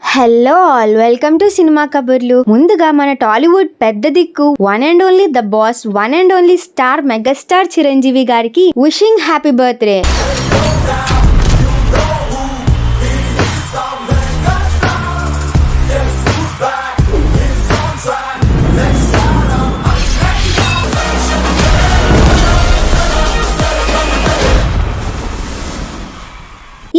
Hello all, welcome to cinema కబుర్లు. ముందుగా మన టాలీవుడ్ పెద్ద దిక్కు one and only the boss, one and only star megastar Chiranjeevi గారికి విషింగ్ హ్యాపీ బర్త్డే.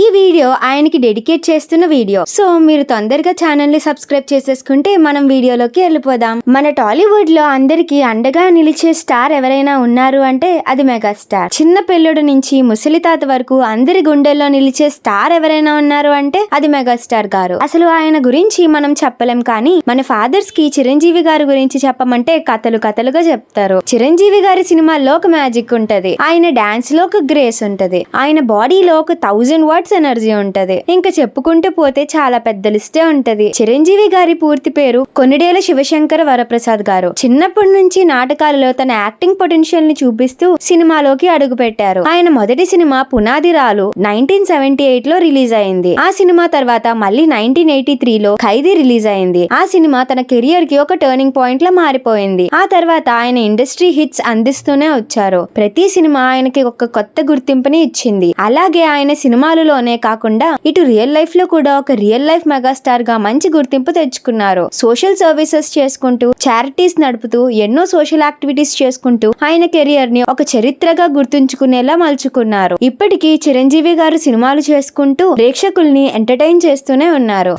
ఈ వీడియో ఆయనకి డెడికేట్ చేస్తున్న వీడియో. సో మీరు తొందరగా ఛానల్ ని సబ్స్క్రైబ్ చేసేసుకుంటే మనం వీడియోలోకి వెళ్ళిపోదాం. మన టాలీవుడ్ లో అందరికి అండగా నిలిచే స్టార్ ఎవరైనా ఉన్నారు అంటే అది మెగాస్టార్. చిన్న పిల్లడు నుంచి ముసలి తాత వరకు అందరి గుండెల్లో నిలిచే స్టార్ ఎవరైనా ఉన్నారు అంటే అది మెగాస్టార్ గారు. అసలు ఆయన గురించి మనం చెప్పలేం, కానీ మన ఫాదర్స్ కి చిరంజీవి గారి గురించి చెప్పమంటే కథలు కథలుగా చెప్తారు. చిరంజీవి గారి సినిమాల్లో ఒక మ్యాజిక్ ఉంటది, ఆయన డాన్స్ లో ఒక గ్రేస్ ఉంటది, ఆయన బాడీలో ఒక 1000 వాట్స్ ఎనర్జీ ఉంటది. ఇంకా చెప్పుకుంటూ పోతే చాలా పెద్ద లిస్టే ఉంటది. చిరంజీవి గారి పూర్తి పేరు కొన్నిడేల శివశంకర వరప్రసాద్ గారు. చిన్నప్పటి నుంచి నాటకాలలో తన యాక్టింగ్ పొటెన్షియల్ ని చూపిస్తూ సినిమాలోకి అడుగు పెట్టారు. ఆయన మొదటి సినిమా పునాది రాలు 1978 లో రిలీజ్ అయింది. ఆ సినిమా తర్వాత మళ్ళీ 1983లో ఖైదీ రిలీజ్ అయింది. ఆ సినిమా తన కెరియర్ కి ఒక టర్నింగ్ పాయింట్ లా మారిపోయింది. ఆ తర్వాత ఆయన ఇండస్ట్రీ హిట్స్ అందిస్తూనే వచ్చారు. ప్రతి సినిమా ఆయనకి ఒక కొత్త గుర్తింపుని ఇచ్చింది. అలాగే ఆయన సినిమాలలో కాకుండా ఇటు రియల్ లైఫ్ లో కూడా ఒక రియల్ లైఫ్ మెగాస్టార్ గా మంచి గుర్తింపు తెచ్చుకున్నారు. సోషల్ సర్వీసెస్ చేసుకుంటూ, చారిటీస్ నడుపుతూ, ఎన్నో సోషల్ యాక్టివిటీస్ చేసుకుంటూ ఆయన కెరియర్ ని ఒక చరిత్రగా గుర్తుంచుకునేలా మలుచుకున్నారు. ఇప్పటికీ చిరంజీవి గారు సినిమాలు చేసుకుంటూ ప్రేక్షకుల్ని ఎంటర్టైన్ చేస్తూనే ఉన్నారు.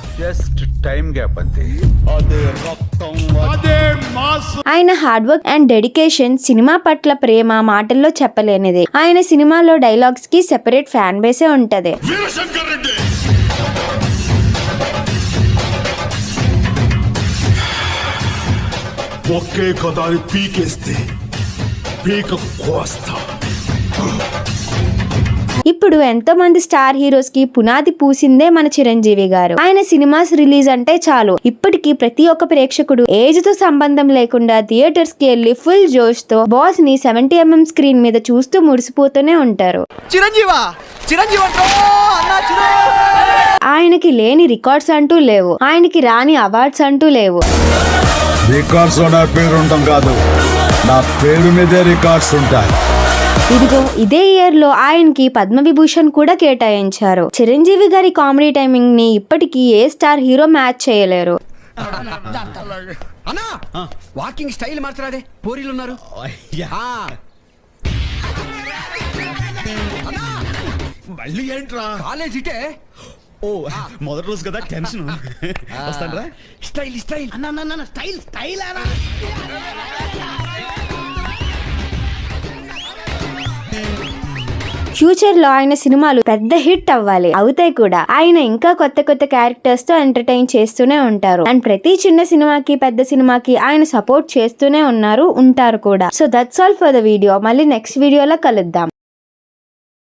ఆయన hard work and dedication cinema పట్ల ప్రేమ మాటల్లో చెప్పలేనిది. ఆయన సినిమాలో డైలాగ్స్ కి సెపరేట్ ఫ్యాన్ బేసే ఉంటది. ఒకే కదాని పీకేస్తే పీక కోస్తా. ఇప్పుడు ఎంతో మంది స్టార్ హీరోస్ కి పునాది పూసిందే మన చిరంజీవి గారు. ఆయన సినిమాస్ రిలీజ్ అంటే చాలు ఇప్పటికీ ప్రతి ఒక్క ప్రేక్షకుడు ఏజ్ తో సంబంధం లేకుండా థియేటర్స్ కి వెళ్లి ఫుల్ జోష్ తో బాస్ ని 70mm స్క్రీన్ మీద చూస్తూ మురిసిపోతూనే ఉంటారు. ఆయనకి లేని రికార్డ్స్ అంటూ లేవు, ఆయనకి రాని అవార్డ్స్ అంటూ లేవు. రికార్డ్స్ నా పేరు ఉంటాం కాదు, నా పేరు మీదే రికార్డ్స్ ఉంటాయి. ఇదిగో ఇదే ఇయర్ లో ఆయనకి పద్మవిభూషణ్ కూడా కేటాయించారు. చిరంజీవి గారి కామెడీ టైమింగ్ ని ఇప్పటికీ ఏ స్టార్ హీరో మ్యాచ్ చేయలేరు. వాకింగ్ స్టైల్ మార్చరాదే, పోరీలు ఉన్నారు. మళ్ళీ ఏంట్రా కాలేజ్ ఇటే. ఓ మొదటి రోజు కదా, టెన్షన్. వస్తానరా. స్టైల్ స్టైల్ అన్న స్టైల్ స్టైల్ అన్నా. ఫ్యూచర్ లో ఆయన సినిమాలు పెద్ద హిట్ అవ్వాలి, అవుతాయి కూడా. ఆయన ఇంకా కొత్త కొత్త క్యారెక్టర్స్ తో ఎంటర్టైన్ చేస్తూనే ఉంటారు. అండ్ ప్రతి చిన్న సినిమాకి పెద్ద సినిమాకి ఆయన సపోర్ట్ చేస్తూనే ఉంటారు కూడా. So that's all for the video. మళ్ళీ నెక్స్ట్ వీడియోలో కలుద్దాం.